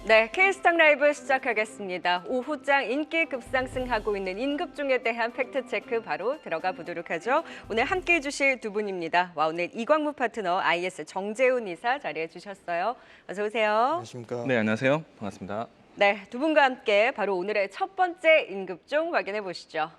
네, K스탁 라이브 시작하겠습니다. 오후장 인기 급상승하고 있는 인급종에 대한 팩트체크 바로 들어가 보도록 하죠. 오늘 함께해 주실 두 분입니다. 와우넷 이광무 파트너, IS 정재훈 이사 자리해 주셨어요. 어서 오세요. 안녕하십니까. 네, 안녕하세요. 반갑습니다. 네, 두 분과 함께 바로 오늘의 첫 번째 인급종 확인해 보시죠.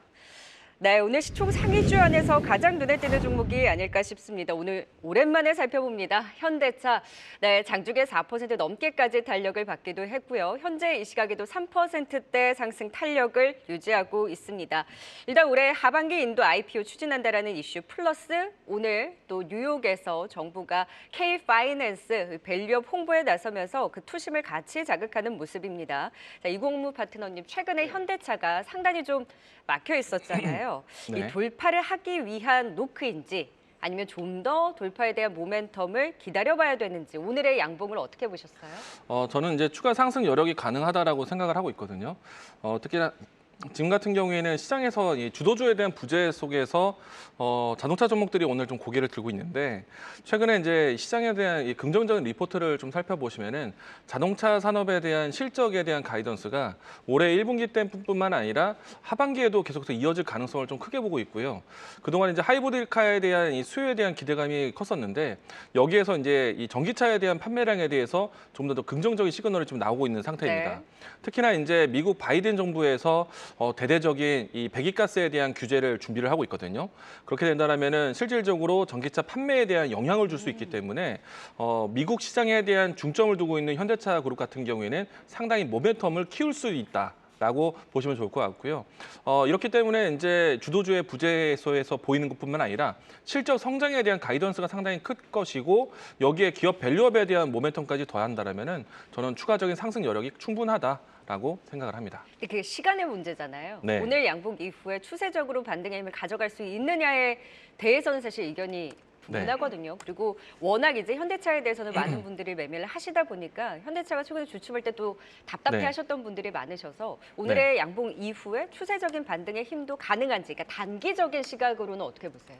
네, 오늘 시총 상위주 안에서 가장 눈에 띄는 종목이 아닐까 싶습니다. 오늘 오랜만에 살펴봅니다. 현대차, 네, 장중에 4% 넘게까지 탄력을 받기도 했고요. 현재 이 시각에도 3%대 상승 탄력을 유지하고 있습니다. 일단 올해 하반기 인도 IPO 추진한다라는 이슈 플러스 오늘 또 뉴욕에서 정부가 K-파이낸스 밸류업 홍보에 나서면서 그 투심을 같이 자극하는 모습입니다. 자, 이광무 파트너님, 최근에 현대차가 상당히 좀 막혀 있었잖아요. 네. 이 돌파를 하기 위한 노크인지 아니면 좀 더 돌파에 대한 모멘텀을 기다려봐야 되는지 오늘의 양봉을 어떻게 보셨어요? 저는 이제 추가 상승 여력이 가능하다라고 생각을 하고 있거든요. 특히나 지금 같은 경우에는 시장에서 이 주도주에 대한 부재 속에서 자동차 종목들이 오늘 좀 고개를 들고 있는데 최근에 이제 시장에 대한 이 긍정적인 리포트를 좀 살펴보시면은 자동차 산업에 대한 실적에 대한 가이던스가 올해 1분기 때뿐만 아니라 하반기에도 계속해서 이어질 가능성을 좀 크게 보고 있고요. 그동안 이제 하이브리드카에 대한 이 수요에 대한 기대감이 컸었는데 여기에서 이제 이 전기차에 대한 판매량에 대해서 좀 더 긍정적인 시그널이 좀 나오고 있는 상태입니다. 네. 특히나 이제 미국 바이든 정부에서 대대적인 이 배기가스에 대한 규제를 준비를 하고 있거든요. 그렇게 된다면은 실질적으로 전기차 판매에 대한 영향을 줄 수 있기 때문에 미국 시장에 대한 중점을 두고 있는 현대차 그룹 같은 경우에는 상당히 모멘텀을 키울 수 있다. 라고 보시면 좋을 것 같고요. 이렇기 때문에 이제 주도주의 부재에서 보이는 것뿐만 아니라 실적 성장에 대한 가이던스가 상당히 클 것이고 여기에 기업 밸류업에 대한 모멘텀까지 더한다면은 저는 추가적인 상승 여력이 충분하다라고 생각을 합니다. 그게 시간의 문제잖아요. 네. 오늘 양봉 이후에 추세적으로 반등의 힘을 가져갈 수 있느냐에 대해서는 사실 의견이 분분하거든요. 그리고 워낙 이제 현대차에 대해서는 많은 분들이 매매를 하시다 보니까 현대차가 최근에 주춤할 때 또 답답해하셨던 분들이 많으셔서 오늘의 양봉 이후에 추세적인 반등의 힘도 가능한지, 그러니까 단기적인 시각으로는 어떻게 보세요?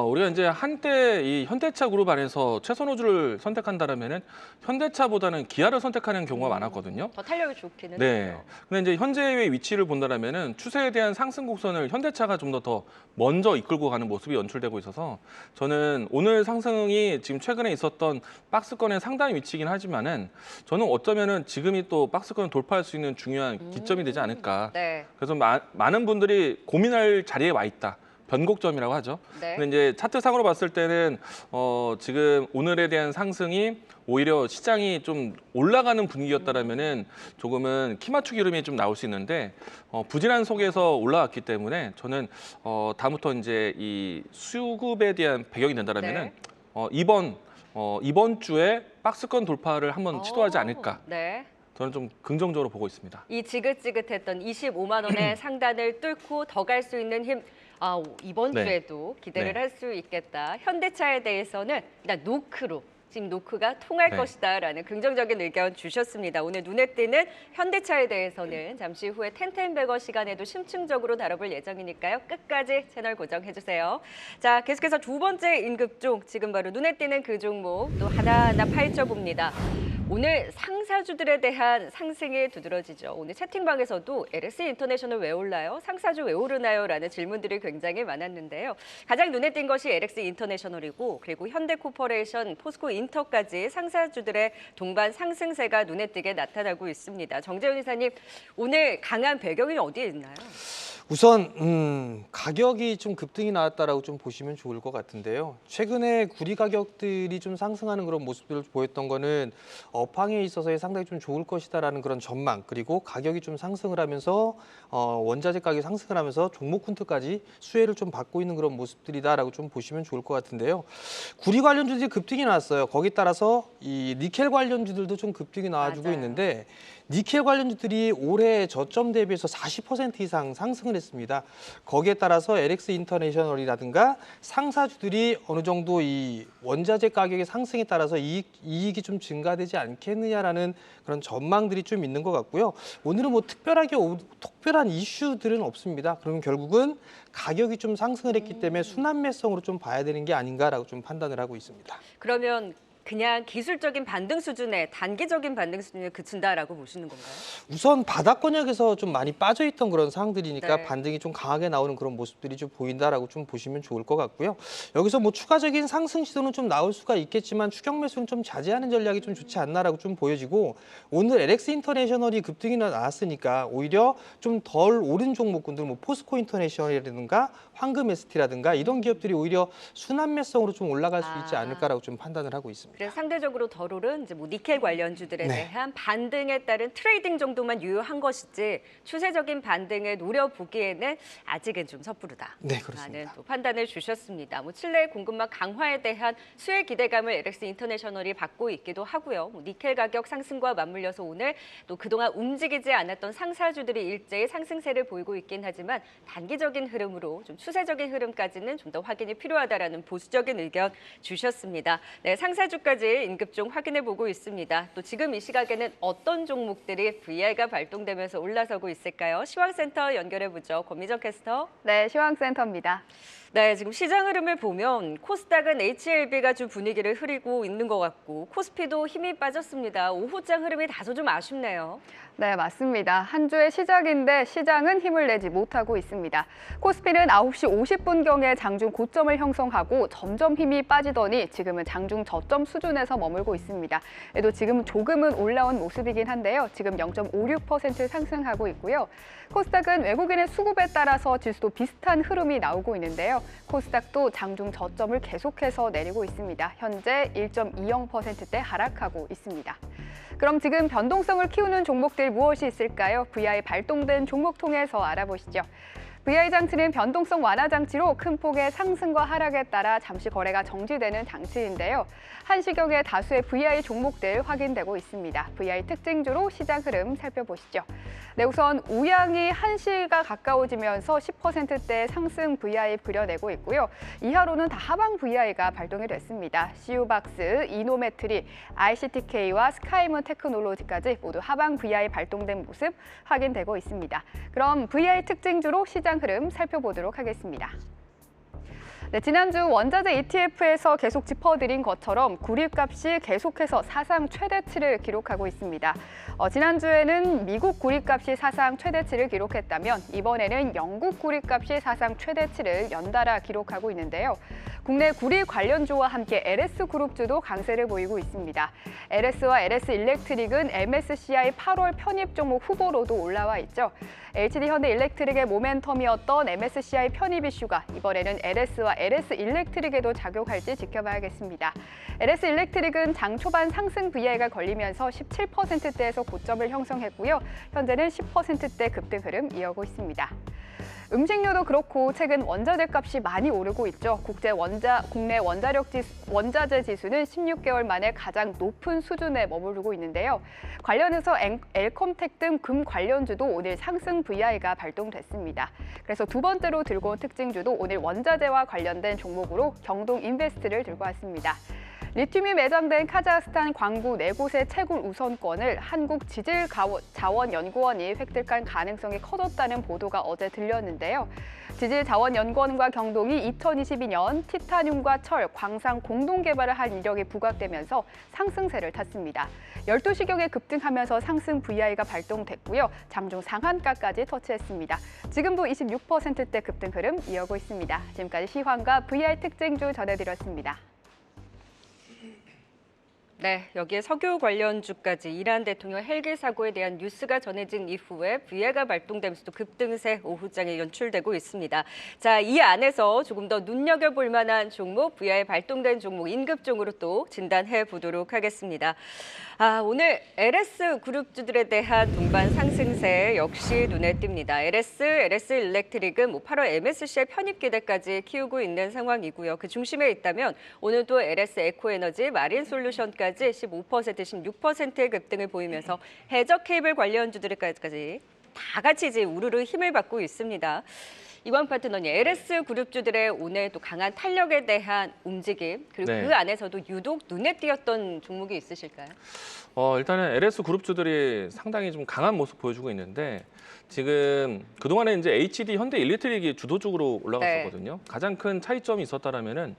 우리가 이제 한때 이 현대차 그룹 안에서 최선호주를 선택한다면은 현대차보다는 기아를 선택하는 경우가 많았거든요. 더 탄력이 좋기는 네. 해요. 근데 이제 현재의 위치를 본다면은 추세에 대한 상승 곡선을 현대차가 좀 더 먼저 이끌고 가는 모습이 연출되고 있어서 저는 오늘 상승이 지금 최근에 있었던 박스권의 상당 위치이긴 하지만은 저는 어쩌면은 지금이 또 박스권을 돌파할 수 있는 중요한 기점이 되지 않을까. 네. 그래서 많은 분들이 고민할 자리에 와 있다. 변곡점이라고 하죠. 네. 근데 이제 차트상으로 봤을 때는 지금 오늘에 대한 상승이 오히려 시장이 좀 올라가는 분위기였다라면은 조금은 키 맞추기 흐름이 좀 나올 수 있는데 부진한 속에서 올라왔기 때문에 저는 다음부터 이제 이 수급에 대한 배경이 된다라면은 이번 주에 박스권 돌파를 한번 시도하지 않을까. 네. 저는 좀 긍정적으로 보고 있습니다. 이 지긋지긋했던 25만 원의 상단을 뚫고 더 갈 수 있는 힘, 이번 네. 주에도 기대를 네. 할 수 있겠다. 현대차에 대해서는 일단 노크로 지금 노크가 통할 네. 것이다라는 긍정적인 의견 주셨습니다. 오늘 눈에 띄는 현대차에 대해서는 잠시 후에 텐텐베거 시간에도 심층적으로 다뤄볼 예정이니까요. 끝까지 채널 고정해주세요. 자, 계속해서 두 번째 인급종, 지금 바로 눈에 띄는 그 종목 또 하나하나 파헤쳐봅니다. 오늘 상사주들에 대한 상승이 두드러지죠. 오늘 채팅방에서도 LS 인터내셔널 왜 올라요? 상사주 왜 오르나요? 라는 질문들이 굉장히 많았는데요. 가장 눈에 띈 것이 LS 인터내셔널이고 그리고 현대코퍼레이션, 포스코 인터까지 상사주들의 동반 상승세가 눈에 띄게 나타나고 있습니다. 정재훈 이사님, 오늘 강한 배경이 어디에 있나요? 우선 가격이 좀 급등이 나왔다라고 좀 보시면 좋을 것 같은데요. 최근에 구리 가격들이 좀 상승하는 그런 모습들을 보였던 거는 업황에 있어서 상당히 좀 좋을 것이다라는 그런 전망, 그리고 가격이 좀 상승을 하면서 원자재 가격이 상승을 하면서 종목 훈트까지 수혜를 좀 받고 있는 그런 모습들이다라고 좀 보시면 좋을 것 같은데요. 구리 관련주들이 급등이 나왔어요. 거기 따라서 이 니켈 관련주들도 좀 급등이 나와주고 맞아요. 있는데 니켈 관련주들이 올해 저점 대비해서 40% 이상 상승을 했습니다. 거기에 따라서 LX 인터내셔널이라든가 상사주들이 어느 정도 이 원자재 가격의 상승에 따라서 이익이 좀 증가되지 않겠느냐라는 그런 전망들이 좀 있는 것 같고요. 오늘은 뭐 특별한 이슈들은 없습니다. 그러면 결국은 가격이 좀 상승을 했기 때문에 순환매성으로 좀 봐야 되는 게 아닌가라고 좀 판단을 하고 있습니다. 그러면 그냥 기술적인 반등 수준에 단기적인 반등 수준에 그친다라고 보시는 건가요? 우선 바닥권역에서 좀 많이 빠져있던 그런 상황들이니까 네. 반등이 좀 강하게 나오는 그런 모습들이 좀 보인다라고 좀 보시면 좋을 것 같고요. 여기서 뭐 추가적인 상승 시도는 좀 나올 수가 있겠지만 추격 매수는 좀 자제하는 전략이 좀 좋지 않나라고 좀 보여지고 오늘 LX 인터내셔널이 급등이 나왔으니까 오히려 좀 덜 오른 종목군들 뭐 포스코 인터내셔널이라든가 황금 ST라든가 이런 기업들이 오히려 순환매성으로 좀 올라갈 수 있지 않을까라고 좀 판단을 하고 있습니다. 그래서 상대적으로 덜 오른 이제 뭐 니켈 관련주들에 네. 대한 반등에 따른 트레이딩 정도만 유효한 것이지 추세적인 반등을 노려보기에는 아직은 좀 섣부르다. 네, 그렇습니다. 라는 또 판단을 주셨습니다. 뭐 칠레 공급망 강화에 대한 수혜 기대감을 LX 인터내셔널이 받고 있기도 하고요. 뭐 니켈 가격 상승과 맞물려서 오늘 또 그동안 움직이지 않았던 상사주들이 일제히 상승세를 보이고 있긴 하지만 단기적인 흐름으로 좀 추세적인 흐름까지는 좀 더 확인이 필요하다라는 보수적인 의견 주셨습니다. 네, 상사주까지 임급종 확인해 보고 있습니다. 또 지금 이 시각에는 어떤 종목들이 VR가 발동되면서 올라서고 있을까요? 시황센터 연결해 보죠. 권미정 캐스터. 네, 시황센터입니다. 네, 지금 시장 흐름을 보면 코스닥은 HLB가 좀 분위기를 흐리고 있는 것 같고 코스피도 힘이 빠졌습니다. 오후장 흐름이 다소 좀 아쉽네요. 네, 맞습니다. 한 주의 시작인데 시장은 힘을 내지 못하고 있습니다. 코스피는 9시 50분경에 장중 고점을 형성하고 점점 힘이 빠지더니 지금은 장중 저점 수준에서 머물고 있습니다. 또 지금 조금은 올라온 모습이긴 한데요. 지금 0.56% 상승하고 있고요. 코스닥은 외국인의 수급에 따라서 지수도 비슷한 흐름이 나오고 있는데요. 코스닥도 장중 저점을 계속해서 내리고 있습니다. 현재 1.20%대 하락하고 있습니다. 그럼 지금 변동성을 키우는 종목들 무엇이 있을까요? VI 발동된 종목 통해서 알아보시죠. VI 장치는 변동성 완화 장치로 큰 폭의 상승과 하락에 따라 잠시 거래가 정지되는 장치인데요. 한시경에 다수의 VI 종목들 확인되고 있습니다. VI 특징주로 시장 흐름 살펴보시죠. 네, 우선 우양이 한시가 가까워지면서 10%대 상승 VI 그려내고 있고요. 이하로는 다 하방 VI가 발동이 됐습니다. CU박스, 이노메트리, ICTK와 스카이문 테크놀로지까지 모두 하방 VI 발동된 모습 확인되고 있습니다. 그럼 VI 특징주로 시장 흐름 살펴보도록 하겠습니다. 네, 지난주 원자재 ETF에서 계속 짚어드린 것처럼 구리값이 계속해서 사상 최대치를 기록하고 있습니다. 지난주에는 미국 구리값이 사상 최대치를 기록했다면 이번에는 영국 구리값이 사상 최대치를 연달아 기록하고 있는데요. 국내 구리 관련주와 함께 LS그룹주도 강세를 보이고 있습니다. LS와 LS일렉트릭은 MSCI 8월 편입 종목 후보로도 올라와 있죠. HD현대일렉트릭의 모멘텀이었던 MSCI 편입 이슈가 이번에는 LS와 LS일렉트릭에도 작용할지 지켜봐야겠습니다. LS일렉트릭은 장 초반 상승 VI가 걸리면서 17%대에서 고점을 형성했고요. 현재는 10%대 급등 흐름 이어오고 있습니다. 음식료도 그렇고 최근 원자재 값이 많이 오르고 있죠. 국내 원자재 지수는 16개월 만에 가장 높은 수준에 머무르고 있는데요. 관련해서 엘컴텍 등 금 관련주도 오늘 상승 VI가 발동됐습니다. 그래서 두 번째로 들고 온 특징주도 오늘 원자재와 관련된 종목으로 경동인베스트를 들고 왔습니다. 리튬이 매장된 카자흐스탄 광구 4곳의 채굴 우선권을 한국지질자원연구원이 획득할 가능성이 커졌다는 보도가 어제 들렸는데요. 지질자원연구원과 경동이 2022년 티타늄과 철, 광산 공동 개발을 할 이력이 부각되면서 상승세를 탔습니다. 12시경에 급등하면서 상승 VI가 발동됐고요. 장중 상한가까지 터치했습니다. 지금도 26%대 급등 흐름 이어오고 있습니다. 지금까지 시황과 VI 특징주 전해드렸습니다. 네, 여기에 석유 관련주까지 이란 대통령 헬기 사고에 대한 뉴스가 전해진 이후에 VI가 발동되면서 또 급등세 오후장에 연출되고 있습니다. 자, 이 안에서 조금 더 눈여겨볼 만한 종목, VI 발동된 종목 임급종으로 또 진단해 보도록 하겠습니다. 오늘 LS 그룹주들에 대한 동반 상승세 역시 눈에 띕니다. LS일렉트릭은 8월 MSCI 편입 기대까지 키우고 있는 상황이고요. 그 중심에 있다면 오늘 또 LS 에코에너지, 마린솔루션까지 케이블까지 15%, 16%의 급등을 보이면서 해저 케이블 관련주들까지 다 같이 이제 우르르 힘을 받고 있습니다. 이관 파트너님, LS 그룹주들의 오늘 또 강한 탄력에 대한 움직임, 그리고 네. 그 안에서도 유독 눈에 띄었던 종목이 있으실까요? 일단은 LS 그룹주들이 상당히 좀 강한 모습 보여주고 있는데 지금 그동안에 이제 HD 현대 일렉트릭이 주도적으로 올라갔었거든요. 가장 큰 차이점이 있었다라면은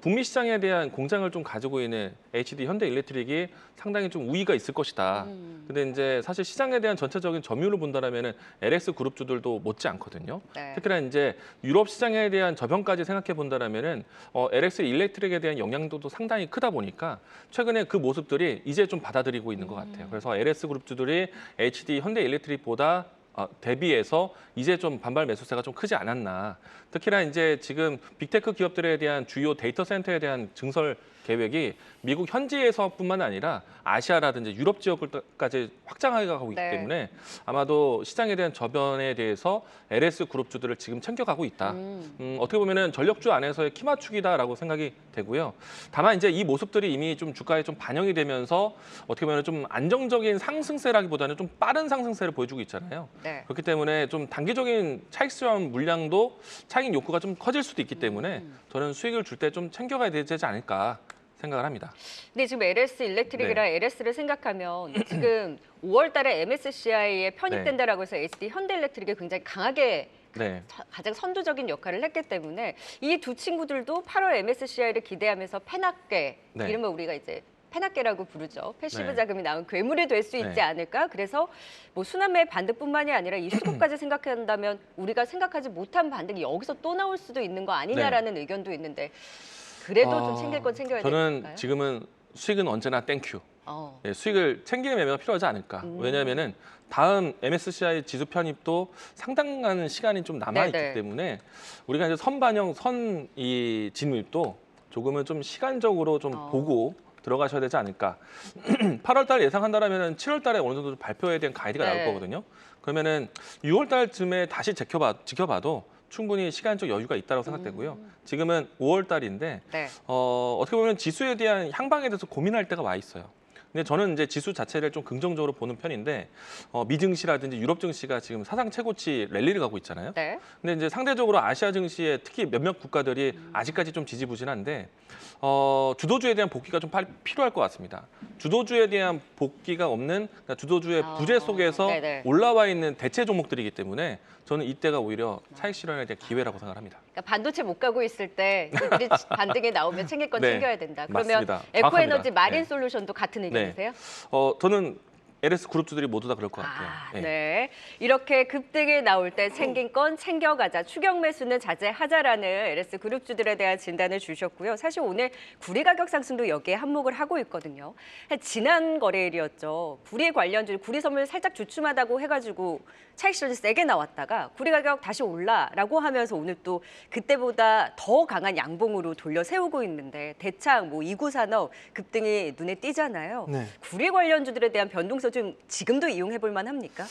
북미 시장에 대한 공장을 좀 가지고 있는 HD 현대 일렉트릭이 상당히 좀 우위가 있을 것이다. 근데 이제 사실 시장에 대한 전체적인 점유율을 본다라면은 LS 그룹주들도 못지 않거든요. 네. 특히나 이제 유럽 시장에 대한 저변까지 생각해 본다라면은 LS 일렉트릭에 대한 영향도도 상당히 크다 보니까 최근에 그 모습들이 이제 좀 받아들이고 있는 것 같아요. 그래서 LS 그룹주들이 HD 현대 일렉트릭보다 대비해서 이제 좀 반발 매수세가 좀 크지 않았나. 특히나 이제 지금 빅테크 기업들에 대한 주요 데이터 센터에 대한 증설 계획이 미국 현지에서뿐만 아니라 아시아라든지 유럽 지역까지 확장하게 가고 있기 네. 때문에 아마도 시장에 대한 저변에 대해서 LS 그룹주들을 지금 챙겨가고 있다. 어떻게 보면은 전력주 안에서의 키 맞추기다라고 생각이 되고요. 다만 이제 이 모습들이 이미 좀 주가에 좀 반영이 되면서 어떻게 보면 좀 안정적인 상승세라기보다는 좀 빠른 상승세를 보여주고 있잖아요. 네. 그렇기 때문에 좀 단기적인 차익 수렴 물량도 차익 욕구가 좀 커질 수도 있기 때문에 저는 수익을 줄 때 좀 챙겨가야 되지 않을까 생각을 합니다. 근데 지금 LS 일렉트릭이랑 LS를 생각하면 지금 5월 달에 MSCI에 편입된다라고 해서 HD 현대일렉트릭이 굉장히 강하게 네. 가장 선두적인 역할을 했기 때문에 이 두 친구들도 8월 MSCI를 기대하면서 패납계, 네. 이러면 우리가 이제 패납계라고 부르죠. 패시브 네. 자금이 나온 괴물이 될 수 있지 네. 않을까? 그래서 뭐 수남의 반등뿐만이 아니라 이 수급까지 생각한다면 우리가 생각하지 못한 반등이 여기서 또 나올 수도 있는 거 아니냐라는 의견도 있는데 그래도 좀 챙길 건 챙겨야 저는 될까요? 지금은 수익은 언제나 땡큐. 어. 예, 수익을 챙기는 매매가 필요하지 않을까. 왜냐하면은 다음 MSCI 지수 편입도 상당한 시간이 좀 남아 있기 네네. 때문에 우리가 이제 선반영 이 진입도 조금은 좀 시간적으로 좀 보고 들어가셔야 되지 않을까. 8월 달 예상한다라면은 7월 달에 어느 정도 발표에 대한 가이드가 네. 나올 거거든요. 그러면은 6월 달쯤에 다시 지켜봐도 충분히 시간적 여유가 있다고 생각되고요. 지금은 5월 달인데 네. 어떻게 보면 지수에 대한 향방에 대해서 고민할 때가 와 있어요. 근데 저는 이제 지수 자체를 좀 긍정적으로 보는 편인데 미 증시라든지 유럽 증시가 지금 사상 최고치 랠리를 가고 있잖아요. 네. 근데 이제 상대적으로 아시아 증시에 특히 몇몇 국가들이 아직까지 좀 지지부진한데 주도주에 대한 복귀가 좀 필요할 것 같습니다. 주도주에 대한 복귀가 없는 그러니까 주도주의 부재 속에서 네네. 올라와 있는 대체 종목들이기 때문에 저는 이때가 오히려 차익 실현에 대한 기회라고 생각합니다. 그러니까 반도체 못 가고 있을 때 이들이 반등이 나오면 챙길 건 네, 챙겨야 된다. 그러면 맞습니다. 에코에너지 정확합니다. 마린 네. 솔루션도 같은 의견이세요? 저는 LS 그룹주들이 모두 다 그럴 것 같아요. 예. 네. 이렇게 급등이 나올 때 챙긴 건 챙겨가자. 추격 매수는 자제하자라는 LS 그룹주들에 대한 진단을 주셨고요. 사실 오늘 구리 가격 상승도 여기에 한몫을 하고 있거든요. 지난 거래일이었죠. 구리 관련주, 구리 선물 살짝 주춤하다고 해가지고 차익 실현이 세게 나왔다가 구리 가격 다시 올라라고 하면서 오늘 또 그때보다 더 강한 양봉으로 돌려 세우고 있는데 대창, 뭐 이구산업 급등이 눈에 띄잖아요. 네. 구리 관련주들에 대한 변동성 좀 지금도 이용해 볼 만합니까?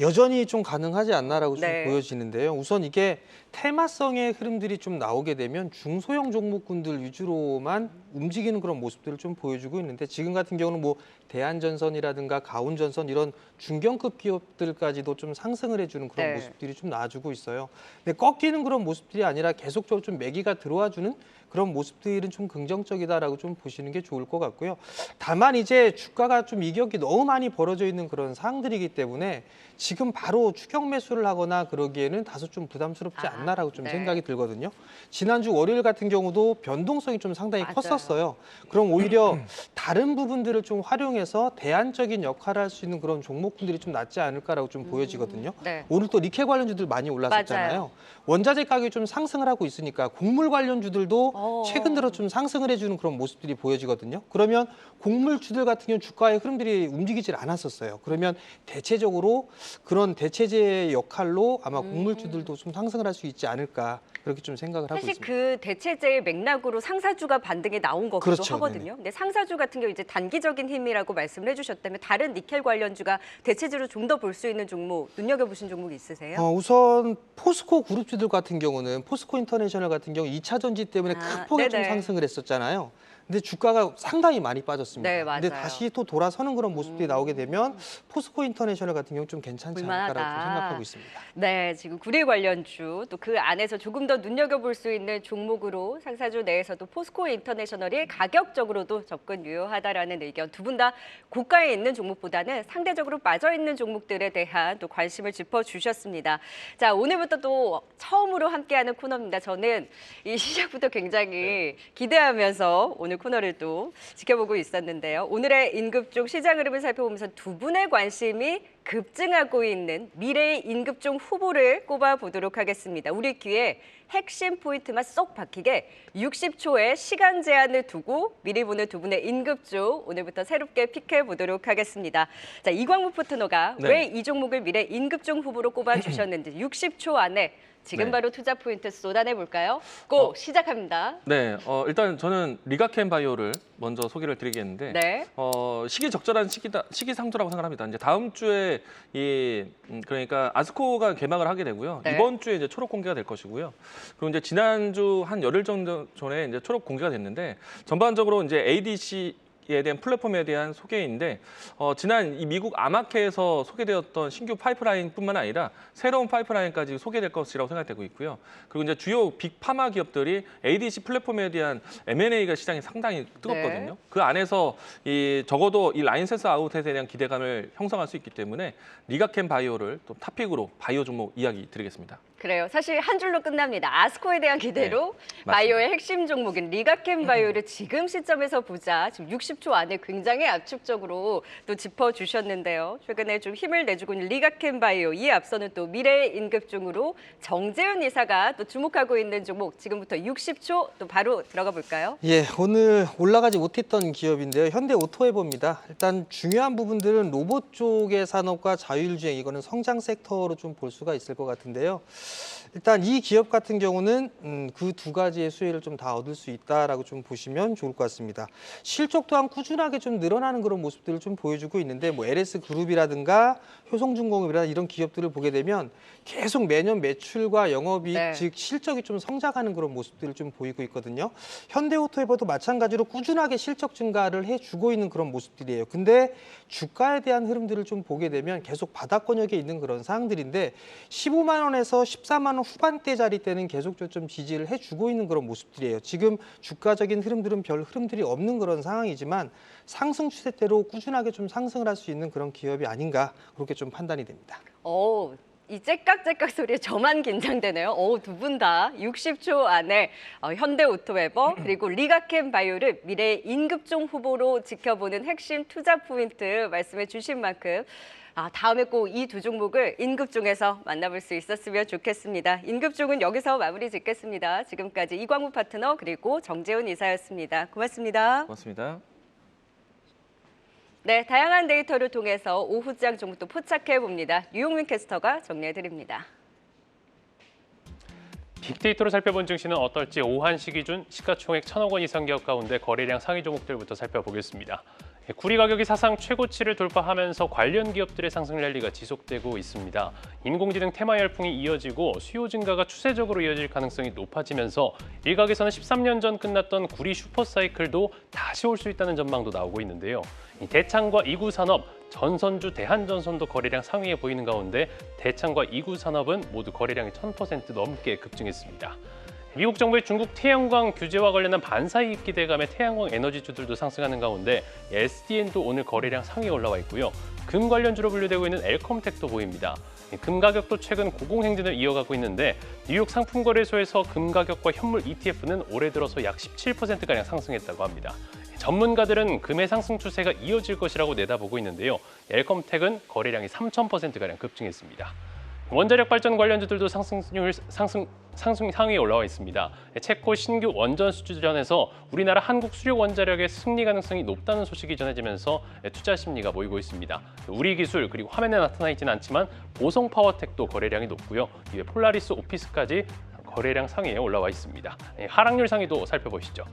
여전히 좀 가능하지 않나라고 좀 네. 보여지는데요. 우선 이게 테마성의 흐름들이 좀 나오게 되면 중소형 종목군들 위주로만 움직이는 그런 모습들을 좀 보여주고 있는데 지금 같은 경우는 뭐 대한전선이라든가 가온전선 이런 중견급 기업들까지도 좀 상승을 해주는 그런 네. 모습들이 좀 나와주고 있어요. 근데 꺾이는 그런 모습들이 아니라 계속적으로 좀 매기가 들어와주는 그런 모습들은 좀 긍정적이다라고 좀 보시는 게 좋을 것 같고요. 다만 이제 주가가 좀 이격이 너무 많이 벌어져 있는 그런 상황들이기 때문에 지금 바로 추격 매수를 하거나 그러기에는 다소 좀 부담스럽지 않나라고 좀 네. 생각이 들거든요. 지난주 월요일 같은 경우도 변동성이 좀 상당히 맞아요. 컸었어요. 그럼 오히려 다른 부분들을 좀 활용해서 대안적인 역할을 할 수 있는 그런 종목군들이 좀 낫지 않을까라고 좀 보여지거든요. 네. 오늘 또 니켈 관련주들 많이 올랐었잖아요. 맞아요. 원자재 가격이 좀 상승을 하고 있으니까 곡물 관련주들도 어. 최근 들어 좀 상승을 해주는 그런 모습들이 보여지거든요. 그러면 곡물주들 같은 경우 주가의 흐름들이 움직이질 않았었어요. 그러면 대체적으로 그런 대체제의 역할로 아마 곡물주들도 좀 상승을 할 수 있지 않을까 그렇게 좀 생각을 하고 사실 있습니다. 그 대체제의 맥락으로 상사주가 반등이 나온 거기도 그렇죠. 하거든요. 네네. 근데 상사주 같은 경우 이제 단기적인 힘이라고 말씀을 해주셨다면 다른 니켈 관련주가 대체제로 좀 더 볼 수 있는 종목 눈여겨보신 종목이 있으세요? 우선 포스코 그룹주들 같은 경우는 포스코 인터내셔널 같은 경우 2차 전지 때문에 큰 폭의 좀 네네. 상승을 했었잖아요. 근데 주가가 상당히 많이 빠졌습니다. 네, 맞아요. 근데 다시 또 돌아서는 그런 모습들이 나오게 되면 포스코 인터내셔널 같은 경우 좀 괜찮지 않을까라고 좀 볼만하다. 생각하고 있습니다. 네, 지금 구리 관련주 또 그 안에서 조금 더 눈여겨볼 수 있는 종목으로 상사주 내에서도 포스코 인터내셔널이 가격적으로도 접근 유효하다라는 의견 두 분 다 고가에 있는 종목보다는 상대적으로 빠져 있는 종목들에 대한 또 관심을 짚어주셨습니다. 자, 오늘부터 또 처음으로 함께하는 코너입니다. 저는 이 시작부터 굉장히 기대하면서 오늘 코너를 또 지켜보고 있었는데요. 오늘의 임급종 시장 흐름을 살펴보면서 두 분의 관심이 급증하고 있는 미래의 임급종 후보를 꼽아보도록 하겠습니다. 우리 귀에 핵심 포인트만 쏙 박히게 60초의 시간 제한을 두고 미리 보는 두 분의 임급종 오늘부터 새롭게 픽해보도록 하겠습니다. 자, 이광무 파트너가 네. 왜 이 종목을 미래 임급종 후보로 꼽아주셨는지 60초 안에 지금 네. 바로 투자 포인트 쏟아내볼까요? 고 시작합니다. 네, 일단 저는 리가켄 바이오를 먼저 소개를 드리겠는데 네. 시기 적절한 시기상조라고 생각합니다. 이제 다음 주에 그러니까 아스코가 개막을 하게 되고요. 네. 이번 주에 이제 초록 공개가 될 것이고요. 그리고 이제 지난주 한 열흘 정도 전에 이제 초록 공개가 됐는데 전반적으로 이제 ADC에 대한 플랫폼에 대한 소개인데 지난 이 미국 아마케에서 소개되었던 신규 파이프라인뿐만 아니라 새로운 파이프라인까지 소개될 것이라고 생각되고 있고요. 그리고 이제 주요 빅파마 기업들이 ADC 플랫폼에 대한 M&A가 시장이 상당히 뜨겁거든요. 네. 그 안에서 적어도 이 라인센스 아웃에 대한 기대감을 형성할 수 있기 때문에 리가켄 바이오를 또 탑픽으로 바이오 종목 이야기 드리겠습니다. 그래요. 사실 한 줄로 끝납니다. 아스코에 대한 기대로 네, 바이오의 핵심 종목인 리가켄 바이오를 지금 시점에서 보자. 지금 60초 안에 굉장히 압축적으로 또 짚어주셨는데요. 최근에 좀 힘을 내주고 있는 리가켄 바이오, 이에 앞서는 또 미래의 임급종으로 정재훈 이사가 또 주목하고 있는 종목 지금부터 60초 또 바로 들어가 볼까요? 예, 오늘 올라가지 못했던 기업인데요. 현대오토에버입니다. 일단 중요한 부분들은 로봇 쪽의 산업과 자율주행, 이거는 성장 섹터로 좀 볼 수가 있을 것 같은데요. 일단 이 기업 같은 경우는 그 두 가지의 수혜를 좀 다 얻을 수 있다라고 좀 보시면 좋을 것 같습니다. 실적 또한 꾸준하게 좀 늘어나는 그런 모습들을 좀 보여주고 있는데 뭐 LS 그룹이라든가 효성중공업이라든가 이런 기업들을 보게 되면 계속 매년 매출과 영업이익, 네. 즉 실적이 좀 성장하는 그런 모습들을 좀 보이고 있거든요. 현대오토에버도 마찬가지로 꾸준하게 실적 증가를 해주고 있는 그런 모습들이에요. 근데 주가에 대한 흐름들을 좀 보게 되면 계속 바닥권역에 있는 그런 상황들인데 15만 원에서 14만 원 후반대짜리 때는 계속 좀 지지를 해주고 있는 그런 모습들이에요. 지금 주가적인 흐름들은 별 흐름들이 없는 그런 상황이지만 상승 추세대로 꾸준하게 좀 상승을 할 수 있는 그런 기업이 아닌가 그렇게 좀 판단이 됩니다. 이 째깍째깍 소리에 저만 긴장되네요. 두 분 다 60초 안에 현대오토웨버 그리고 리가켄 바이오를 미래의 임급종 후보로 지켜보는 핵심 투자 포인트 말씀해 주신 만큼 다음에 꼭 이 두 종목을 임급종에서 만나볼 수 있었으면 좋겠습니다. 임급종은 여기서 마무리 짓겠습니다. 지금까지 이광무 파트너 그리고 정재훈 이사였습니다. 고맙습니다. 고맙습니다. 네, 다양한 데이터를 통해서 오후장 종목도 포착해 봅니다. 유용민 캐스터가 정리해 드립니다. 빅데이터로 살펴본 증시는 어떨지 오후 1시 기준 시가총액 1,000억 원 이상 기업 가운데 거래량 상위 종목들부터 살펴보겠습니다. 구리 가격이 사상 최고치를 돌파하면서 관련 기업들의 상승 랠리가 지속되고 있습니다. 인공지능 테마 열풍이 이어지고 수요 증가가 추세적으로 이어질 가능성이 높아지면서 일각에서는 13년 전 끝났던 구리 슈퍼사이클도 다시 올 수 있다는 전망도 나오고 있는데요. 대창과 이구산업, 전선주 대한전선도 거래량 상위에 보이는 가운데 대창과 이구산업은 모두 거래량이 1000% 넘게 급증했습니다. 미국 정부의 중국 태양광 규제와 관련한 반사이익 기대감에 태양광 에너지주들도 상승하는 가운데 SDN도 오늘 거래량 상위에 올라와 있고요. 금 관련주로 분류되고 있는 엘컴텍도 보입니다. 금 가격도 최근 고공행진을 이어가고 있는데 뉴욕 상품거래소에서 금 가격과 현물 ETF는 올해 들어서 약 17%가량 상승했다고 합니다. 전문가들은 금의 상승 추세가 이어질 것이라고 내다보고 있는데요. 엘컴텍은 거래량이 3000%가량 급증했습니다. 원자력 발전 관련주들도 상승 상위에 올라와 있습니다. 체코 신규 원전 수주전에서 우리나라 한국 수력 원자력의 승리 가능성이 높다는 소식이 전해지면서 투자 심리가 모이고 있습니다. 우리 기술 그리고 화면에 나타나 있지는 않지만 보성 파워텍도 거래량이 높고요. 이외 폴라리스 오피스까지 거래량 상위에 올라와 있습니다. 하락률 상위도 살펴보시죠.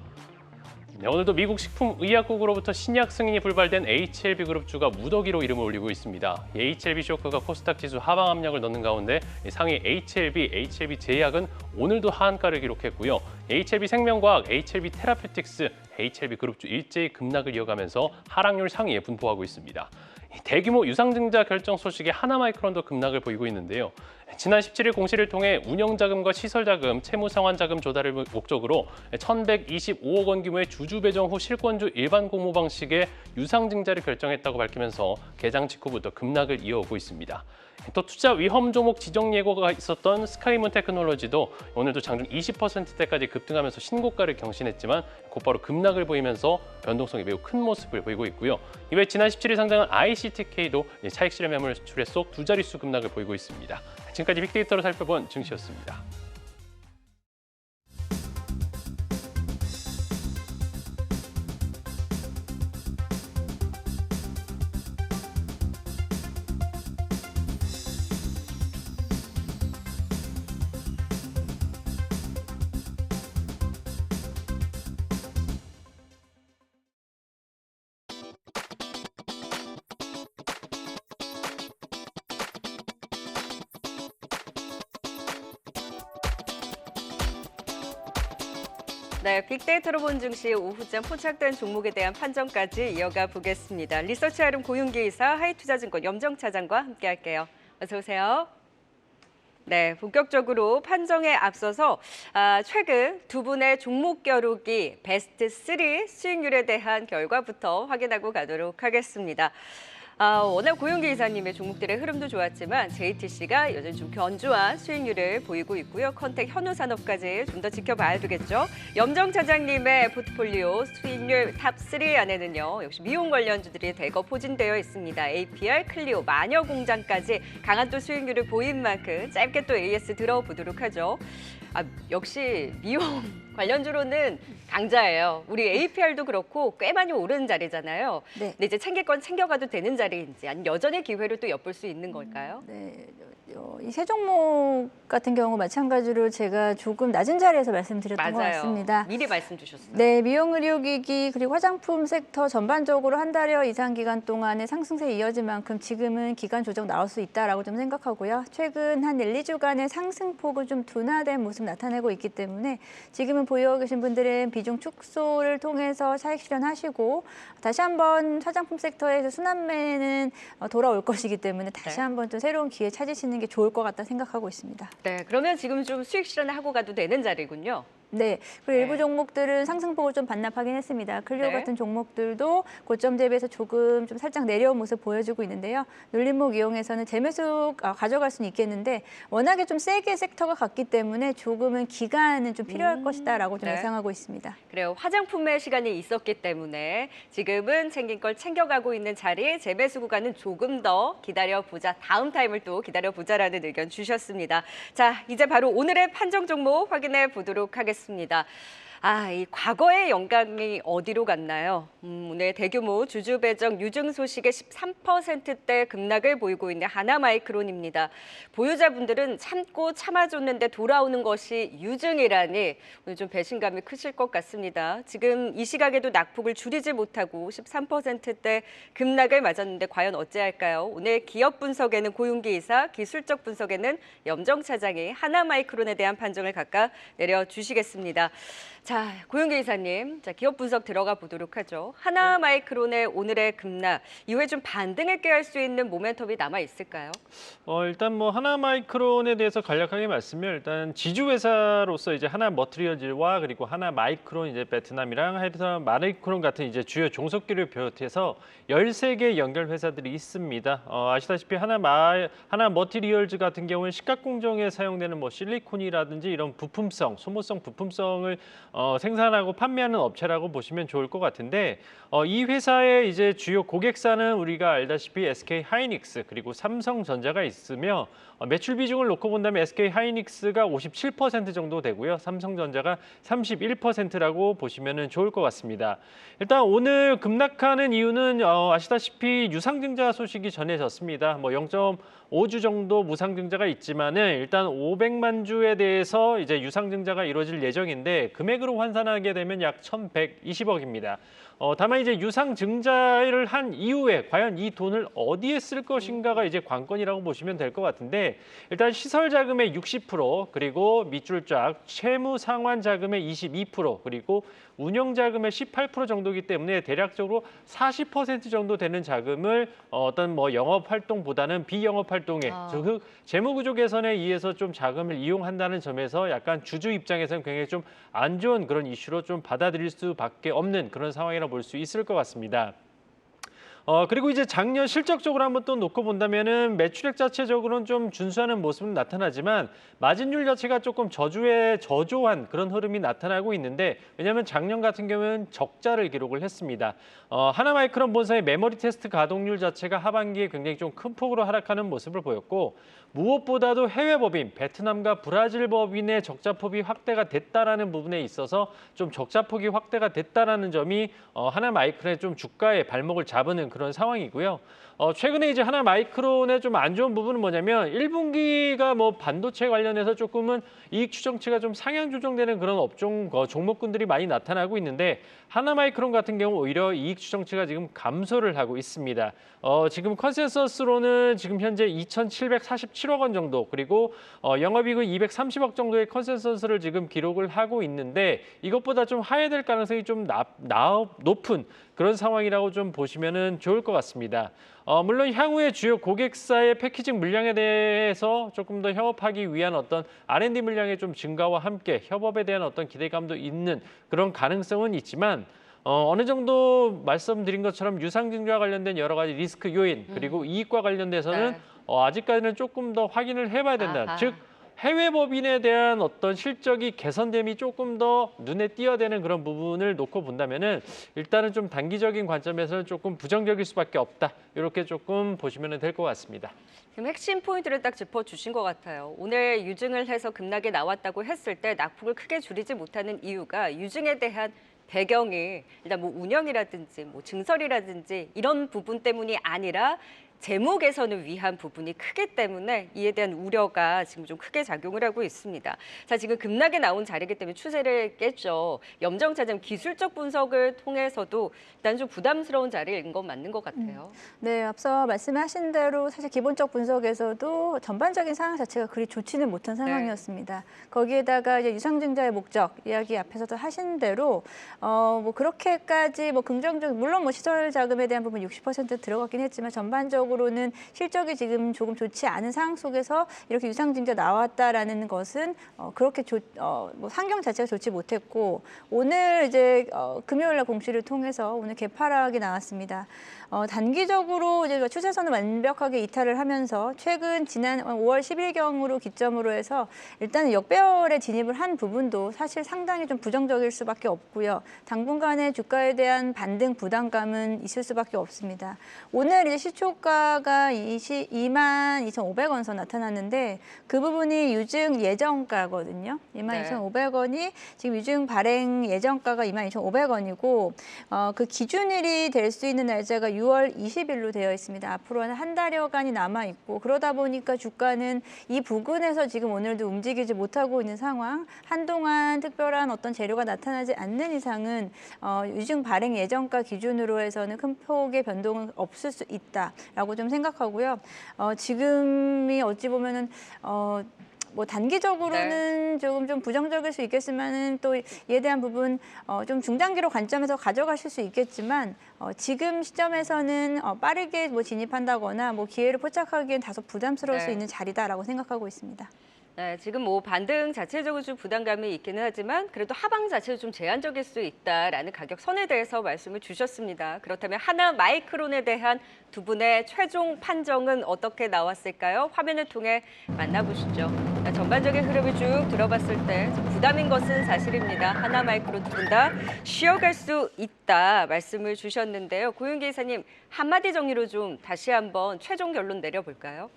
네, 오늘도 미국 식품의약국으로부터 신약 승인이 불발된 HLB 그룹주가 무더기로 이름을 올리고 있습니다. HLB 쇼크가 코스닥 지수 하방 압력을 넣는 가운데 상위 HLB 제약은 오늘도 하한가를 기록했고요. HLB 생명과학, HLB 테라퓨틱스, HLB 그룹주 일제히 급락을 이어가면서 하락률 상위에 분포하고 있습니다. 대규모 유상증자 결정 소식에 하나마이크론도 급락을 보이고 있는데요. 지난 17일 공시를 통해 운영자금과 시설자금, 채무상환자금 조달을 목적으로 1,125억 원 규모의 주주 배정 후 실권주 일반 공모 방식의 유상증자를 결정했다고 밝히면서 개장 직후부터 급락을 이어오고 있습니다. 또 투자 위험 종목 지정 예고가 있었던 스카이문 테크놀로지도 오늘도 장중 20%대까지 급등하면서 신고가를 경신했지만 곧바로 급락을 보이면서 변동성이 매우 큰 모습을 보이고 있고요. 이외 지난 17일 상장한 ICTK도 차익 실현 매물 출회 속 두 자릿수 급락을 보이고 있습니다. 지금까지 빅데이터로 살펴본 증시였습니다. 네, 빅데이터로 본 증시 오후장 포착된 종목에 대한 판정까지 이어가 보겠습니다. 리서치 아름 고윤기 이사, 하이투자증권 염정차장과 함께할게요. 어서 오세요. 네, 본격적으로 판정에 앞서서 최근 두 분의 종목 겨루기 베스트 3 수익률에 대한 결과부터 확인하고 가도록 하겠습니다. 워낙 고윤기 이사님의 종목들의 흐름도 좋았지만 JTC가 여전히 좀 견조한 수익률을 보이고 있고요. 컨택, 현우산업까지 좀 더 지켜봐야 되겠죠. 염정 차장님의 포트폴리오 수익률 탑 3 안에는요. 역시 미용 관련주들이 대거 포진되어 있습니다. APR, 클리오, 마녀공장까지 강한 또 수익률을 보인 만큼 짧게 또 AS 들어보도록 하죠. 역시 미용 관련주로는 강자예요. 우리 APR도 그렇고 꽤 많이 오른 자리잖아요. 네. 근데 이제 챙길 건 챙겨가도 되는 자리인지 아니면 여전히 기회를 또 엿볼 수 있는 걸까요? 네, 이 세 종목 같은 경우 마찬가지로 제가 조금 낮은 자리에서 말씀드렸던 것 같습니다. 미리 말씀 주셨습니다. 네, 미용 의료기기 그리고 화장품 sek터 전반적으로 한 달여 이상 기간 동안의 상승세 이어진 만큼 지금은 기간 조정 나올 수 있다라고 좀 생각하고요. 최근 한 1, 2주간의 상승폭은 좀 둔화된 모습 나타내고 있기 때문에 지금은 보유하고 계신 분들은 비중 축소를 통해서 차익 실현하시고 다시 한번 화장품 섹터에서 순환매는 돌아올 것이기 때문에 다시 한번 또 새로운 기회 찾으시는 게 좋을 것 같다 생각하고 있습니다. 네, 그러면 지금 좀 수익 실현을 하고 가도 되는 자리군요. 네, 그리고 일부 종목들은 상승폭을 좀 반납하긴 했습니다. 클리오 네. 같은 종목들도 고점 대비해서 조금 좀 살짝 내려온 모습 보여주고 있는데요. 눌림목 이용해서는 재매수 가져갈 수는 있겠는데 워낙에 좀 세게 섹터가 갔기 때문에 조금은 기간은 좀 필요할 것이다라고 좀 네. 예상하고 있습니다. 그래요. 화장품의 시간이 있었기 때문에 지금은 챙긴 걸 챙겨가고 있는 자리, 재매수 구간은 조금 더 기다려보자. 다음 타임을 또 기다려보자라는 의견 주셨습니다. 자, 이제 바로 오늘의 판정 종목 확인해 보도록 하겠습니다. 이 과거의 영감이 어디로 갔나요? 오늘 대규모 주주 배정 유증 소식에 13%대 급락을 보이고 있는 하나마이크론입니다. 보유자분들은 참고 참아줬는데 돌아오는 것이 유증이라니 오늘 좀 배신감이 크실 것 같습니다. 지금 이 시각에도 낙폭을 줄이지 못하고 13%대 급락을 맞았는데 과연 어찌할까요? 오늘 기업 분석에는 고윤기 이사, 기술적 분석에는 염정 차장이 하나마이크론에 대한 판정을 각각 내려주시겠습니다. 자, 고윤기 이사님, 자, 기업 분석 들어가 보도록 하죠. 하나마이크론의 오늘의 급락, 이후에 좀 반등을 꾀할 수 있는 모멘텀이 남아 있을까요? 일단 뭐 하나마이크론에 대해서 간략하게 말씀을 일단 지주회사로서 이제 하나머티리얼즈와 그리고 하나마이크론 이제 베트남이랑 하나마이크론 같은 이제 주요 종속기를 비롯해서 13개 연결 회사들이 있습니다. 아시다시피 하나머티리얼즈 같은 경우는 식각 공정에 사용되는 뭐 실리콘이라든지 이런 부품성, 소모성 부품성을 생산하고 판매하는 업체라고 보시면 좋을 것 같은데 이 회사의 이제 주요 고객사는 우리가 알다시피 SK 하이닉스 그리고 삼성전자가 있으며 매출 비중을 놓고 본다면 SK 하이닉스가 57% 정도 되고요. 삼성전자가 31%라고 보시면 좋을 것 같습니다. 일단 오늘 급락하는 이유는 아시다시피 유상증자 소식이 전해졌습니다. 뭐 5주 정도 무상증자가 있지만은 일단 500만 주에 대해서 이제 유상증자가 이루어질 예정인데 금액으로 환산하게 되면 약 1,120억입니다. 다만 이제 유상증자를 한 이후에 과연 이 돈을 어디에 쓸 것인가가 이제 관건이라고 보시면 될 것 같은데 일단 시설 자금의 60% 그리고 밑줄짝 채무 상환 자금의 22% 그리고 운영 자금의 18% 정도이기 때문에 대략적으로 40% 정도 되는 자금을 어떤 뭐 영업 활동보다는 비영업 활동에 즉 재무 구조 개선에 의해서 좀 자금을 이용한다는 점에서 약간 주주 입장에서는 굉장히 좀 안 좋은 그런 이슈로 좀 받아들일 수밖에 없는 그런 상황이라 볼 수 있을 것 같습니다. 그리고 이제 작년 실적적으로 한번 또 놓고 본다면은 매출액 자체적으로는 좀 준수하는 모습은 나타나지만 마진율 자체가 조금 저조한 그런 흐름이 나타나고 있는데 왜냐하면 작년 같은 경우는 적자를 기록을 했습니다. 하나마이크론 본사의 메모리 테스트 가동률 자체가 하반기에 굉장히 좀 큰 폭으로 하락하는 모습을 보였고 무엇보다도 해외 법인, 베트남과 브라질 법인의 적자폭이 확대가 됐다라는 부분에 있어서 좀 적자폭이 확대가 됐다라는 점이 하나마이크론의 좀 주가의 발목을 잡는 그런 상황이고요. 최근에 이제 하나마이크론의 좀 안 좋은 부분은 뭐냐면 1분기가 뭐 반도체 관련해서 조금은 이익 추정치가 좀 상향 조정되는 그런 업종 종목군들이 많이 나타나고 있는데 하나마이크론 같은 경우 오히려 이익 추정치가 지금 감소를 하고 있습니다. 지금 컨센서스로는 지금 현재 2,747억 원 정도 그리고 영업이익은 230억 정도의 컨센서스를 지금 기록을 하고 있는데 이것보다 좀 하회될 가능성이 좀 높은 그런 상황이라고 좀 보시면은 좋을 것 같습니다. 물론 향후에 주요 고객사의 패키징 물량에 대해서 조금 더 협업하기 위한 어떤 R&D 물량의 좀 증가와 함께 협업에 대한 어떤 기대감도 있는 그런 가능성은 있지만 어느 정도 말씀드린 것처럼 유상증자와 관련된 여러 가지 리스크 요인 그리고 이익과 관련돼서는 아직까지는 조금 더 확인을 해봐야 된다. 즉 해외 법인에 대한 어떤 실적이 개선됨이 조금 더 눈에 띄어대는 그런 부분을 놓고 본다면은 일단은 좀 단기적인 관점에서는 조금 부정적일 수밖에 없다. 이렇게 조금 보시면 될 것 같습니다. 지금 핵심 포인트를 딱 짚어주신 것 같아요. 오늘 유증을 해서 급락이 나왔다고 했을 때 낙폭을 크게 줄이지 못하는 이유가 유증에 대한 배경이 일단 뭐 운영이라든지 뭐 증설이라든지 이런 부분 때문이 아니라 재무 개선을 위한 부분이 크기 때문에 이에 대한 우려가 지금 좀 크게 작용을 하고 있습니다. 자, 지금 급락에 나온 자리이기 때문에 추세를 깼죠. 염정차점 기술적 분석을 통해서도 일단 좀 부담스러운 자리인 건 맞는 것 같아요. 네, 앞서 말씀하신 대로 사실 기본적 분석에서도 전반적인 상황 자체가 그리 좋지는 못한 상황이었습니다. 거기에다가 이제 유상증자의 목적 이야기 앞에서도 하신 대로 뭐 그렇게까지 뭐 긍정적 물론 뭐 시설 자금에 대한 부분 60% 들어갔긴 했지만 전반적으로는 실적이 지금 조금 좋지 않은 상황 속에서 이렇게 유상증자 나왔다라는 것은 그렇게 뭐 환경 자체가 좋지 못했고 오늘 이제 금요일날 공시를 통해서 오늘 개파락이 나왔습니다. 단기적으로 이제 추세선을 완벽하게 이탈을 하면서 최근 지난 5월 10일경으로 기점으로 해서 일단은 역배열에 진입을 한 부분도 사실 상당히 좀 부정적일 수밖에 없고요. 당분간의 주가에 대한 반등 부담감은 있을 수밖에 없습니다. 오늘 이제 시초가가 22,500원 선 나타났는데 그 부분이 유증 예정가거든요. 22,500원이 지금 유증 발행 예정가가 22,500원이고 그 기준일이 될 수 있는 날짜가 6월 20일로 되어 있습니다. 앞으로는 한 달여간이 남아 있고 그러다 보니까 주가는 이 부근에서 지금 오늘도 움직이지 못하고 있는 상황. 한동안 특별한 어떤 재료가 나타나지 않는 이상은 유증 발행 예정가 기준으로 해서는 큰 폭의 변동은 없을 수 있다라고 좀 생각하고요. 지금이 어찌 보면은 뭐 단기적으로는 조금 좀 부정적일 수 있겠지만은 또 이에 대한 부분 좀 중단기로 관점에서 가져가실 수 있겠지만 지금 시점에서는 빠르게 뭐 진입한다거나 뭐 기회를 포착하기엔 다소 부담스러울 수 있는 자리다라고 생각하고 있습니다. 네, 지금 뭐 반등 자체적으로 좀 부담감이 있기는 하지만 그래도 하방 자체도 좀 제한적일 수 있다라는 가격 선에 대해서 말씀을 주셨습니다. 그렇다면 하나마이크론에 대한 두 분의 최종 판정은 어떻게 나왔을까요? 화면을 통해 만나보시죠. 자, 전반적인 흐름을 쭉 들어봤을 때 부담인 것은 사실입니다. 하나마이크론 두 분 다 쉬어갈 수 있다 말씀을 주셨는데요. 고윤기 이사님 한마디 정리로 좀 다시 한번 최종 결론 내려볼까요?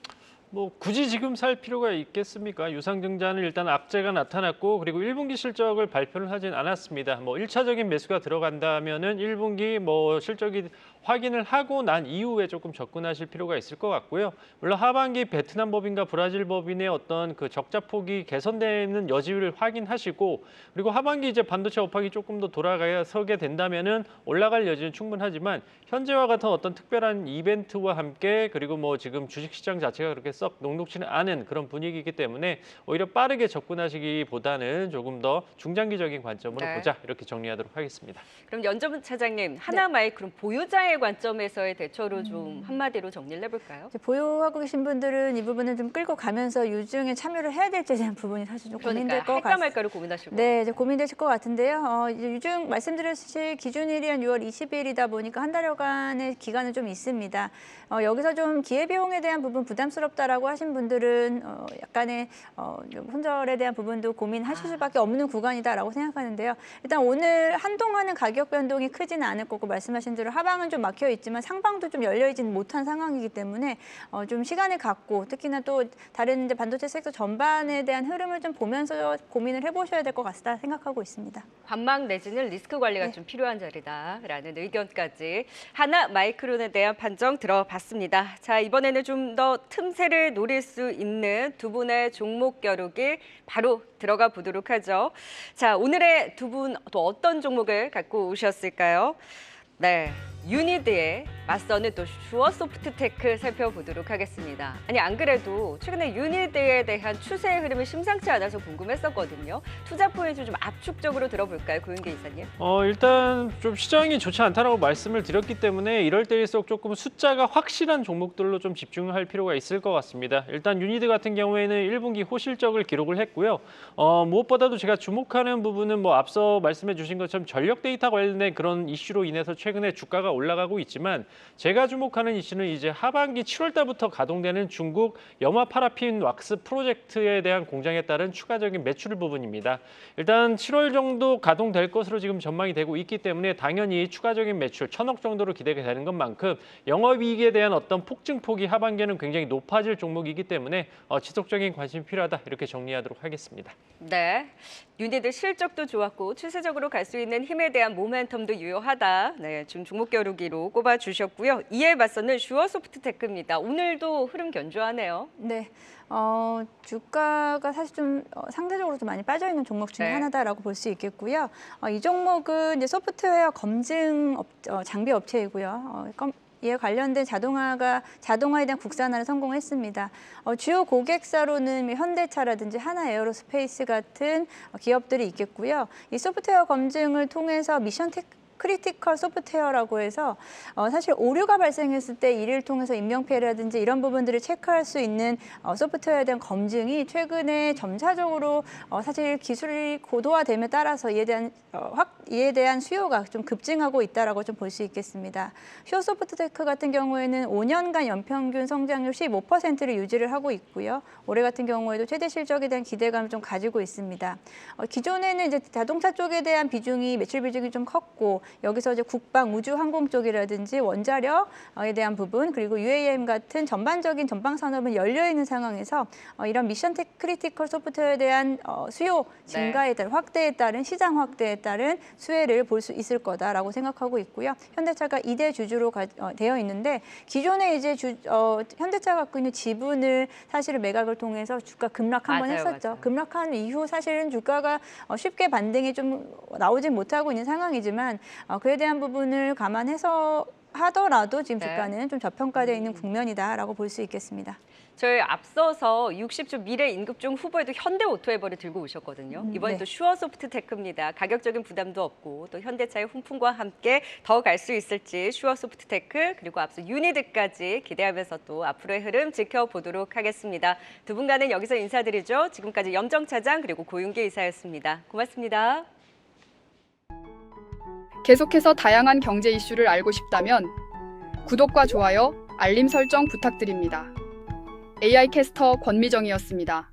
뭐 굳이 지금 살 필요가 있겠습니까? 유상증자는 일단 악재가 나타났고 그리고 1분기 실적을 발표를 하진 않았습니다. 뭐 1차적인 매수가 들어간다면은 1분기 뭐 실적이 확인을 하고 난 이후에 조금 접근하실 필요가 있을 것 같고요. 물론 하반기 베트남 법인과 브라질 법인의 어떤 그 적자 폭이 개선되는 여지를 확인하시고 그리고 하반기 이제 반도체 업황이 조금 더 돌아서게 된다면은 올라갈 여지는 충분하지만 현재와 같은 어떤 특별한 이벤트와 함께 그리고 뭐 지금 주식시장 자체가 그렇게 썩 녹록지는 않은 그런 분위기이기 때문에 오히려 빠르게 접근하시기보다는 조금 더 중장기적인 관점으로 네. 보자 이렇게 정리하도록 하겠습니다. 그럼 연전 차장님, 하나마이크론 보유자의 관점에서의 대처로 좀 한마디로 정리를 해볼까요? 이제 보유하고 계신 분들은 이 부분을 좀 끌고 가면서 유증에 참여를 해야 될지에 대한 부분이 사실 좀 고민될 그러니까 것 할까 같습니다. 말까를 고민하실 것 네, 이제 고민되실 것 같은데요. 이제 유증 말씀드렸듯이 기준일이 한 6월 20일이다 보니까 한 달여간의 기간은 좀 있습니다. 여기서 좀 기회비용에 대한 부분 부담스럽다라고 하신 분들은 약간의 좀 손절에 대한 부분도 고민하실 수밖에 없는 구간이다라고 생각하는데요. 일단 오늘 한동안은 가격 변동이 크지는 않을 거고 말씀하신 대로 하방은 좀 막혀 있지만 상방도 좀 열려 있지는 못한 상황이기 때문에 좀 시간을 갖고 특히나 또 다른 이제 반도체 섹터 전반에 대한 흐름을 좀 보면서 고민을 해보셔야 될 것 같다 생각하고 있습니다. 관망 내지는 리스크 관리가 좀 필요한 자리다라는 의견까지 하나마이크론에 대한 판정 들어봤습니다. 자, 이번에는 좀 더 틈새를 노릴 수 있는 두 분의 종목 겨루기 바로 들어가 보도록 하죠. 자, 오늘의 두 분 또 어떤 종목을 갖고 오셨을까요? 네, 유니드에 맞서는 또 슈어소프트테크 살펴보도록 하겠습니다. 아니, 안 그래도 최근에 유니드에 대한 추세의 흐름이 심상치 않아서 궁금했었거든요. 투자 포인트 좀 압축적으로 들어볼까요, 고윤계 이사님? 일단 좀 시장이 좋지 않다라고 말씀을 드렸기 때문에 이럴 때일수록 조금 숫자가 확실한 종목들로 좀 집중할 필요가 있을 것 같습니다. 일단 유니드 같은 경우에는 1분기 호실적을 기록을 했고요. 무엇보다도 제가 주목하는 부분은 뭐 앞서 말씀해 주신 것처럼 전력 데이터 관련된 그런 이슈로 인해서 최근에 주가가 올라가고 있지만 제가 주목하는 이슈는 이제 하반기 7월 달부터 가동되는 중국 염화 파라핀 왁스 프로젝트에 대한 공장에 따른 추가적인 매출 부분입니다. 일단 7월 정도 가동될 것으로 지금 전망이 되고 있기 때문에 당연히 추가적인 매출 1,000억 정도로 기대가 되는 것만큼 영업이익에 대한 어떤 폭증폭이 하반기에는 굉장히 높아질 종목이기 때문에 지속적인 관심이 필요하다 이렇게 정리하도록 하겠습니다. 네, 유니드 실적도 좋았고 추세적으로 갈 수 있는 힘에 대한 모멘텀도 유효하다. 네, 지금 종목 겨루기로 꼽아주셨고요. 이에 맞서는 슈어소프트테크입니다. 오늘도 흐름 견조하네요. 네. 주가가 사실 좀 상대적으로 좀 많이 빠져 있는 종목 중에 네. 하나다라고 볼 수 있겠고요. 이 종목은 이제 소프트웨어 검증 장비 업체이고요. 이에 관련된 자동화에 대한 국산화를 성공했습니다. 주요 고객사로는 현대차라든지 하나에어로스페이스 같은 기업들이 있겠고요. 이 소프트웨어 검증을 통해서 미션 크리티컬 소프트웨어라고 해서 사실 오류가 발생했을 때 이를 통해서 인명피해라든지 이런 부분들을 체크할 수 있는 소프트웨어에 대한 검증이 최근에 점차적으로 사실 기술이 고도화됨에 따라서 이에 대한 수요가 좀 급증하고 있다라고 좀 볼 수 있겠습니다. 슈어소프트테크 같은 경우에는 5년간 연평균 성장률 15%를 유지를 하고 있고요. 올해 같은 경우에도 최대 실적에 대한 기대감을 좀 가지고 있습니다. 기존에는 이제 자동차 쪽에 대한 매출 비중이 좀 컸고 여기서 이제 국방, 우주, 항공 쪽이라든지 원자력에 대한 부분 그리고 UAM 같은 전반적인 전방 산업은 열려 있는 상황에서 이런 미션 크리티컬 소프트웨어에 대한 수요 증가에 따른 확대에 따른 시장 확대에 따른 수혜를 볼 수 있을 거다라고 생각하고 있고요. 현대차가 2대 주주로 되어 있는데 기존에 이제 현대차가 갖고 있는 지분을 사실은 매각을 통해서 주가 급락 한번 했었죠. 맞아요. 급락한 이후 사실은 주가가 쉽게 반등이 좀 나오진 못하고 있는 상황이지만 그에 대한 부분을 감안해서 하더라도 지금 네. 주가는 좀 저평가되어 있는 국면이다라고 볼 수 있겠습니다. 저희 앞서서 60조 미래 임급종 후보에도 현대오토에버를 들고 오셨거든요. 이번엔 네. 또 슈어소프트테크입니다. 가격적인 부담도 없고 또 현대차의 훈풍과 함께 더 갈 수 있을지 슈어소프트테크 그리고 앞서 유니드까지 기대하면서 또 앞으로의 흐름 지켜보도록 하겠습니다. 두 분과는 여기서 인사드리죠. 지금까지 염정차장 그리고 고윤계 이사였습니다. 고맙습니다. 계속해서 다양한 경제 이슈를 알고 싶다면 구독과 좋아요, 알림 설정 부탁드립니다. AI 캐스터 권미정이었습니다.